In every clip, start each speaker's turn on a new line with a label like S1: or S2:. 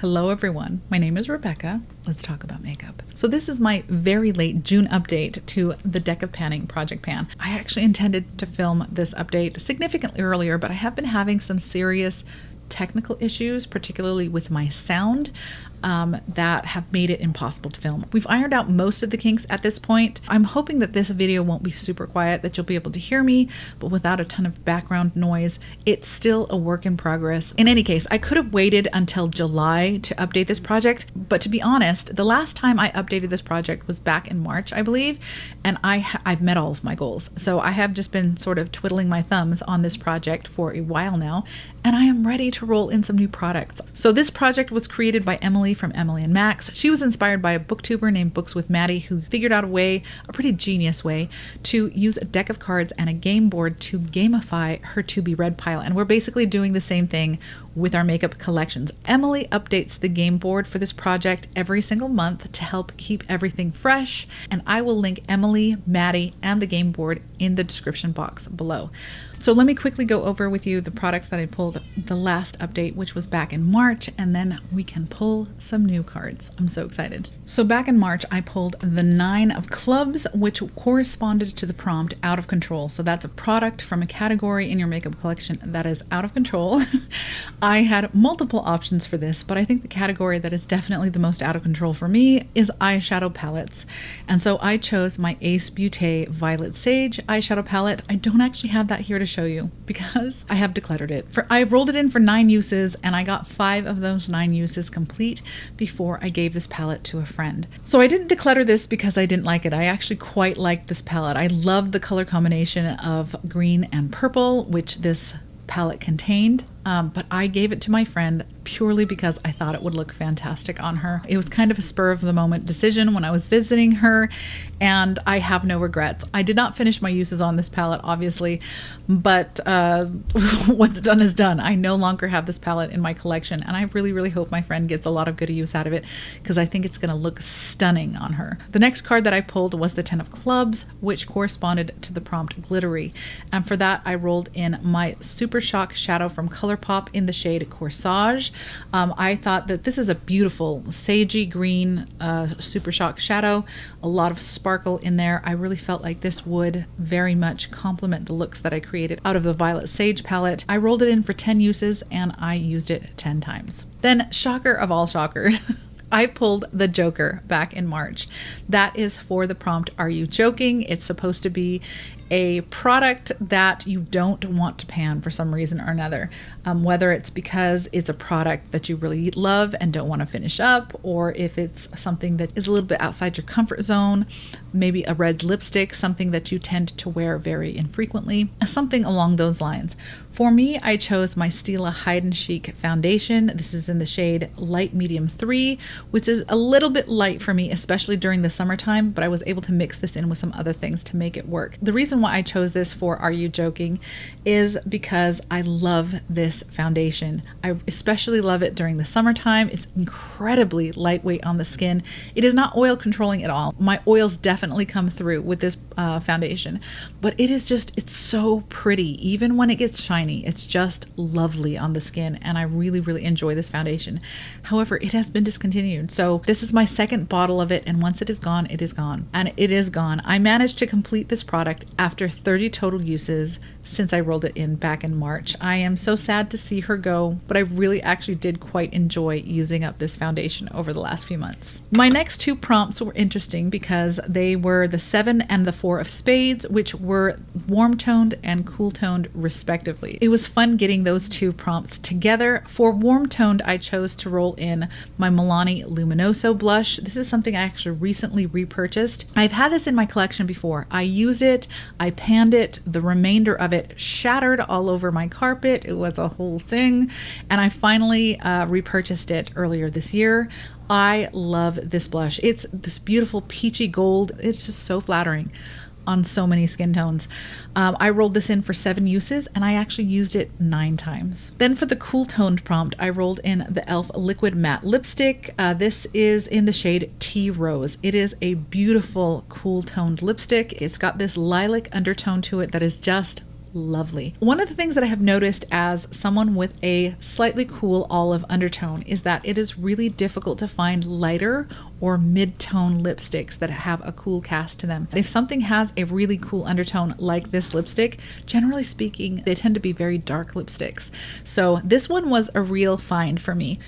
S1: Hello everyone, my name is Rebecca. Let's talk about makeup. So this is my very late June update to the Deck of Panning Project Pan. I actually intended to film this update significantly earlier, but I have been having some serious technical issues, particularly with my sound, that have made it impossible to film. We've ironed out most of the kinks at this point. I'm hoping that this video won't be super quiet, that you'll be able to hear me, but without a ton of background noise. It's still a work in progress. In any case, I could have waited until July to update this project, but to be honest, the last time I updated this project was back in March, I believe, and I've met all of my goals. So I have just been sort of twiddling my thumbs on this project for a while now, and I am ready to roll in some new products. So this project was created by Emily from Emily and Max. She was inspired by a booktuber named Books with Maddi, who figured out a pretty genius way, to use a deck of cards and a game board to gamify her to be read pile. And we're basically doing the same thing with our makeup collections. Emily updates the game board for this project every single month to help keep everything fresh, and I will link Emily, Maddi, and the game board in the description box below. So let me quickly go over with you the products that I pulled the last update, which was back in March, and then we can pull some new cards. I'm so excited. So back in March, I pulled the 9 of clubs, which corresponded to the prompt out of control. So that's a product from a category in your makeup collection that is out of control. I had multiple options for this, but I think the category that is definitely the most out of control for me is eyeshadow palettes. And so I chose my Ace Beauté Violet Sage eyeshadow palette. I don't actually have that here to show you because I have decluttered it. I rolled it in for 9 uses, and I got 5 of those 9 uses complete before I gave this palette to a friend. So I didn't declutter this because I didn't like it. I actually quite liked this palette. I love the color combination of green and purple, which this palette contained. But I gave it to my friend purely because I thought it would look fantastic on her. It was kind of a spur of the moment decision when I was visiting her, and I have no regrets. I did not finish my uses on this palette, obviously, but what's done is done. I no longer have this palette in my collection, and I really, really hope my friend gets a lot of good use out of it because I think it's going to look stunning on her. The next card that I pulled was the 10 of clubs, which corresponded to the prompt glittery. And for that, I rolled in my Super Shock shadow from ColourPop in the shade Corsage. I thought that this is a beautiful sagey green Super Shock shadow, a lot of sparkle in there. I really felt like this would very much complement the looks that I created out of the Violet Sage palette. I rolled it in for 10 uses and I used it 10 times. Then, shocker of all shockers, I pulled the Joker back in March. That is for the prompt, "Are you joking?" It's supposed to be a product that you don't want to pan for some reason or another, whether it's because it's a product that you really love and don't want to finish up, or if it's something that is a little bit outside your comfort zone, maybe a red lipstick, something that you tend to wear very infrequently, something along those lines. For me, I chose my Stila Hide and Chic foundation. This is in the shade Light Medium 3, which is a little bit light for me, especially during the summertime, but I was able to mix this in with some other things to make it work. The reason why I chose this for Are You Joking is because I love this foundation. I especially love it during the summertime. It's incredibly lightweight on the skin. It is not oil controlling at all. My oils definitely come through with this foundation, but it's so pretty. Even when it gets shiny, it's just lovely on the skin, and I really, really enjoy this foundation. However, it has been discontinued, so this is my second bottle of it, and once it is gone, it is gone. And it is gone. I managed to complete this product after 30 total uses since I rolled it in back in March. I am so sad to see her go, but I really actually did quite enjoy using up this foundation over the last few months. My next 2 prompts were interesting because they were the 7 and the 4 of spades, which were warm toned and cool toned respectively. It was fun getting those 2 prompts together. For warm toned, I chose to roll in my Milani Luminoso blush. This is something I actually recently repurchased. I've had this in my collection before. I used it, I panned it, the remainder of it shattered all over my carpet. It was a whole thing, and I finally repurchased it earlier this year. I love this blush. It's this beautiful peachy gold. It's just so flattering on so many skin tones. I rolled this in for 7 uses, and I actually used it 9 times. Then for the cool toned prompt, I rolled in the e.l.f. Liquid Matte Lipstick. This is in the shade Tea Rose. It is a beautiful cool toned lipstick. It's got this lilac undertone to it that is just lovely. One of the things that I have noticed as someone with a slightly cool olive undertone is that it is really difficult to find lighter or mid-tone lipsticks that have a cool cast to them. If something has a really cool undertone like this lipstick, generally speaking, they tend to be very dark lipsticks. So this one was a real find for me.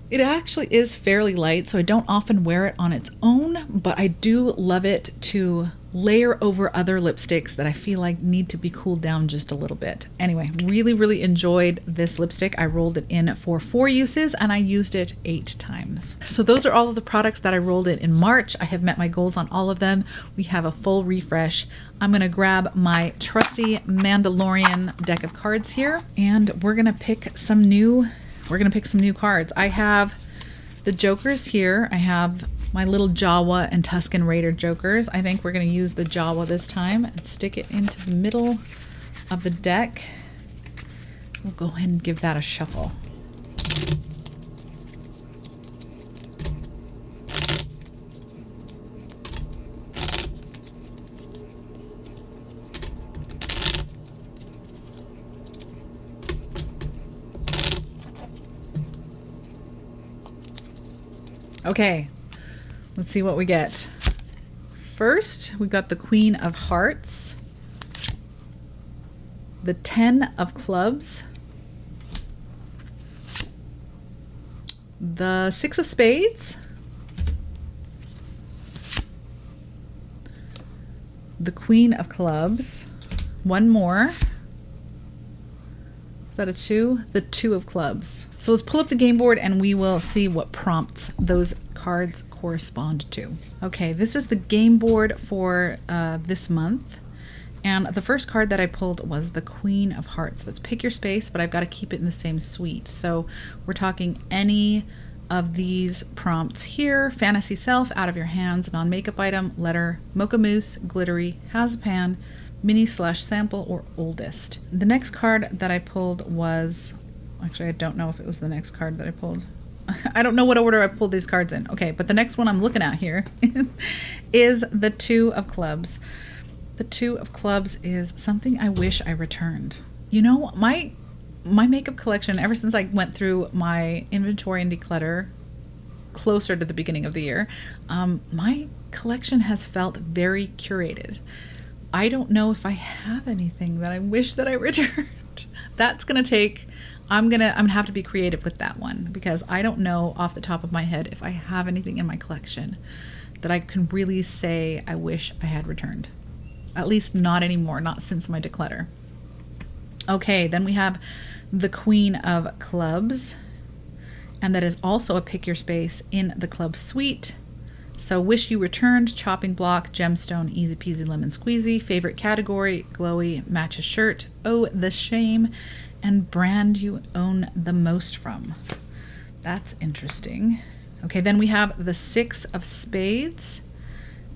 S1: It actually is fairly light, so I don't often wear it on its own, but I do love it to layer over other lipsticks that I feel like need to be cooled down just a little bit. Anyway, really enjoyed this lipstick. I rolled it in for 4 uses and I used it 8 times. So those are all of the products that I rolled in March. I have met my goals on all of them. We have a full refresh. I'm gonna grab my trusty Mandalorian deck of cards here, and we're gonna pick some new cards. I have the Jokers here. I have my little Jawa and Tusken Raider Jokers. I think we're going to use the Jawa this time and stick it into the middle of the deck. We'll go ahead and give that a shuffle. Okay, let's see what we get. First, we got the Queen of Hearts, the 10 of Clubs, the 6 of Spades, the Queen of Clubs, one more. Is that a 2? The 2 of Clubs. So let's pull up the game board and we will see what prompts those cards correspond to. Okay, this is the game board for this month. And the first card that I pulled was the Queen of Hearts. Let's pick your space, but I've got to keep it in the same suite. So we're talking any of these prompts here. Fantasy Self, Out of Your Hands, Non-Makeup Item, Letter, Mocha Mousse, Glittery, Hazpan, Mini/Sample, or Oldest. The next card that I pulled was, actually I don't know if it was the next card that I pulled. I don't know what order I pulled these cards in. Okay, but the next one I'm looking at here is the 2 of Clubs. The 2 of Clubs is something I wish I returned. You know, my makeup collection, ever since I went through my inventory and declutter closer to the beginning of the year, my collection has felt very curated. I don't know if I have anything that I wish that I returned. That's gonna take, I'm gonna have to be creative with that one, because I don't know off the top of my head if I have anything in my collection that I can really say I wish I had returned. At least not anymore, not since my declutter. Okay, then we have the Queen of Clubs, and that is also a pick your space in the club suite. So Wish You Returned, Chopping Block, Gemstone, Easy Peasy Lemon Squeezy, Favorite Category, Glowy, Matches Shirt, Oh the Shame, and Brand You Own the Most From. That's interesting. Okay, then we have the 6 of Spades,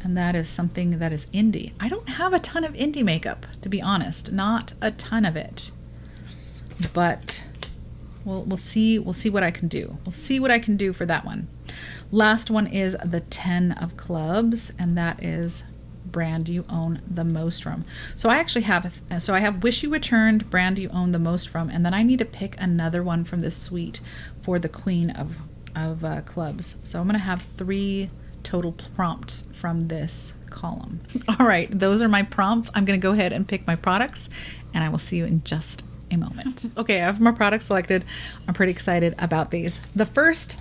S1: and that is something that is indie. I don't have a ton of indie makeup, to be honest, not a ton of it, but we'll see what I can do. We'll see what I can do for that one. Last one is the 10 of Clubs, and that is Brand You Own the Most From. So I actually have, I have Wish You Returned, Brand You Own the Most From, and then I need to pick another one from this suite for the Queen of Clubs. So I'm gonna have 3 total prompts from this column. All right, those are my prompts. I'm gonna go ahead and pick my products, and I will see you in just a moment. Okay, I have my products selected. I'm pretty excited about these. The first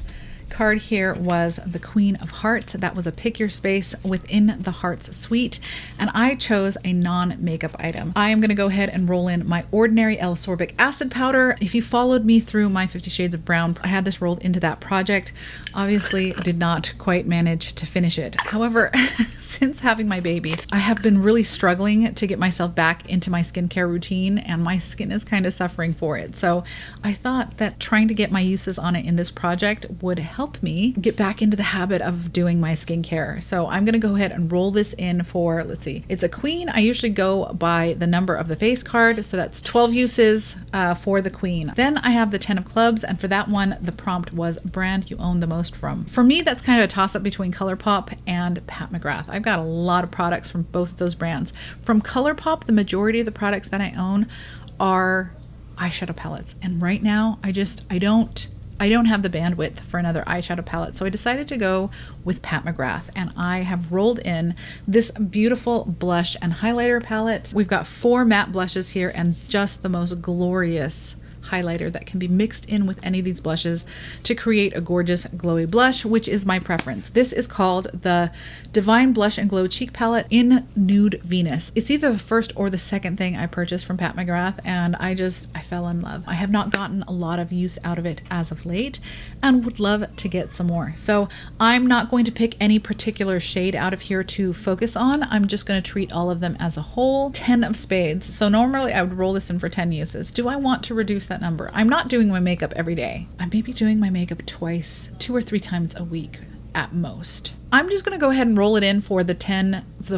S1: card here was the Queen of Hearts. That was a pick your space within the Hearts suite, and I chose a non-makeup item. I am going to go ahead and roll in my ordinary L-ascorbic acid powder. If you followed me through my 50 Shades of Brown, I had this rolled into that project. Obviously did not quite manage to finish it. However, since having my baby, I have been really struggling to get myself back into my skincare routine, and my skin is kind of suffering for it. So I thought that trying to get my uses on it in this project would help me get back into the habit of doing my skincare. So I'm going to go ahead and roll this in for, let's see, it's a queen. I usually go by the number of the face card. So that's 12 uses for the queen. Then I have the 10 of clubs. And for that one, the prompt was brand you own the most from. For me, that's kind of a toss up between ColourPop and Pat McGrath. I've got a lot of products from both of those brands. From ColourPop, the majority of the products that I own are eyeshadow palettes. And right now, I don't have the bandwidth for another eyeshadow palette. So I decided to go with Pat McGrath, and I have rolled in this beautiful blush and highlighter palette. We've got 4 matte blushes here and just the most glorious highlighter that can be mixed in with any of these blushes to create a gorgeous glowy blush, which is my preference. This is called the Divine Blush and Glow Cheek Palette in Nude Venus. It's either the first or the second thing I purchased from Pat McGrath, and I fell in love. I have not gotten a lot of use out of it as of late and would love to get some more. So I'm not going to pick any particular shade out of here to focus on. I'm just going to treat all of them as a whole. 10 of spades. So normally I would roll this in for 10 uses. Do I want to reduce that number? I'm not doing my makeup every day. I may be doing my makeup twice, 2 or 3 times a week at most. I'm just going to go ahead and roll it in for the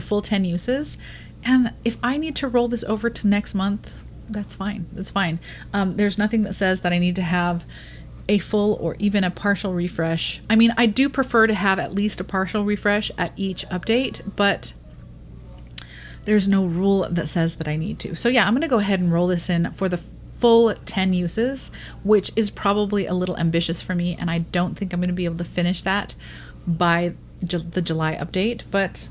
S1: full 10 uses. And if I need to roll this over to next month, that's fine. That's fine. There's nothing that says that I need to have a full or even a partial refresh. I mean, I do prefer to have at least a partial refresh at each update, but there's no rule that says that I need to. So yeah, I'm going to go ahead and roll this in for the full 10 uses, which is probably a little ambitious for me, and I don't think I'm going to be able to finish that by the July update, but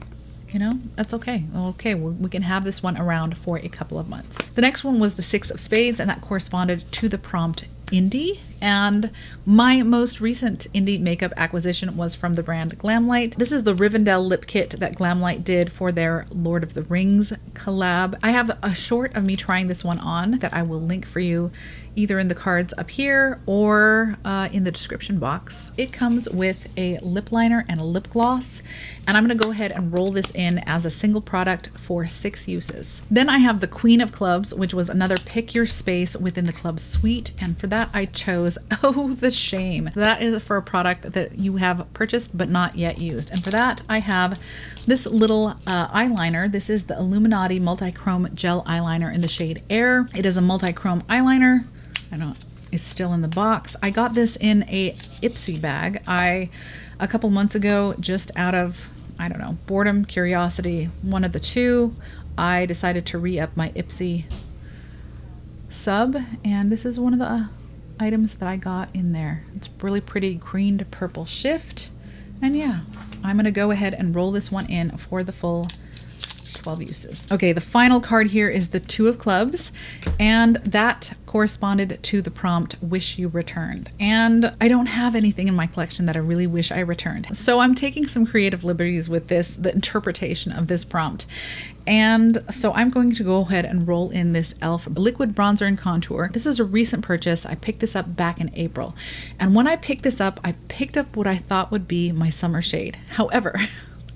S1: you know, that's okay. Okay, we can have this one around for a couple of months. The next one was the 6 of spades, and that corresponded to the prompt indie. And my most recent indie makeup acquisition was from the brand Glamlight. This is the Rivendell lip kit that Glamlight did for their Lord of the Rings collab. I have a short of me trying this one on that I will link for you either in the cards up here or in the description box. It comes with a lip liner and a lip gloss, and I'm going to go ahead and roll this in as a single product for 6 uses. Then I have the Queen of Clubs, which was another pick your space within the club suite, and for that I chose, oh the shame, that is for a product that you have purchased but not yet used. And for that I have this little eyeliner. This is the Illuminati Multichrome Gel Eyeliner in the shade Air. It is a multi-chrome eyeliner. It's still in the box. I got this in a Ipsy bag. A couple months ago, just out of, I don't know, boredom, curiosity, one of the two, I decided to re-up my Ipsy sub, and this is one of the items that I got in there. It's really pretty green to purple shift, and yeah, I'm gonna go ahead and roll this one in for the full 12 uses. Okay, the final card here is the 2 of clubs, and that corresponded to the prompt wish you returned. And I don't have anything in my collection that I really wish I returned. So I'm taking some creative liberties with the interpretation of this prompt. And so I'm going to go ahead and roll in this e.l.f. liquid bronzer and contour. This is a recent purchase. I picked this up back in April. And when I picked this up, I picked up what I thought would be my summer shade. However,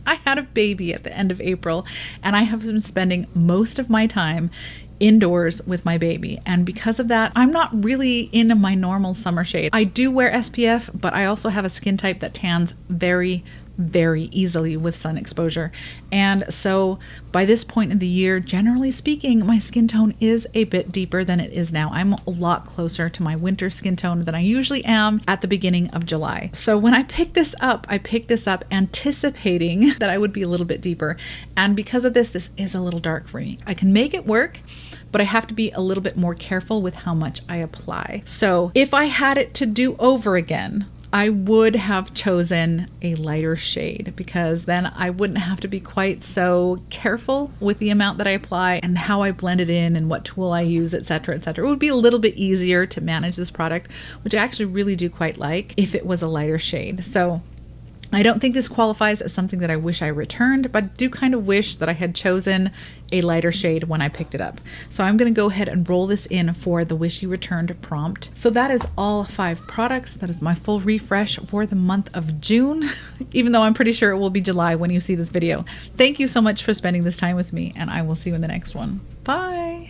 S1: I had a baby at the end of April, and I have been spending most of my time indoors with my baby. And because of that, I'm not really in my normal summer shade. I do wear SPF, but I also have a skin type that tans very, very easily with sun exposure. And so by this point in the year, generally speaking, my skin tone is a bit deeper than it is now. I'm a lot closer to my winter skin tone than I usually am at the beginning of July. So when I picked this up, anticipating that I would be a little bit deeper. And because of this is a little dark for me. I can make it work, but I have to be a little bit more careful with how much I apply. So if I had it to do over again, I would have chosen a lighter shade, because then I wouldn't have to be quite so careful with the amount that I apply and how I blend it in and what tool I use, etc., etc. It would be a little bit easier to manage this product, which I actually really do quite like, if it was a lighter shade. So I don't think this qualifies as something that I wish I returned, but I do kind of wish that I had chosen a lighter shade when I picked it up. So I'm going to go ahead and roll this in for the wish you returned prompt. So that is all 5 products. That is my full refresh for the month of June, even though I'm pretty sure it will be July when you see this video. Thank you so much for spending this time with me, and I will see you in the next one. Bye.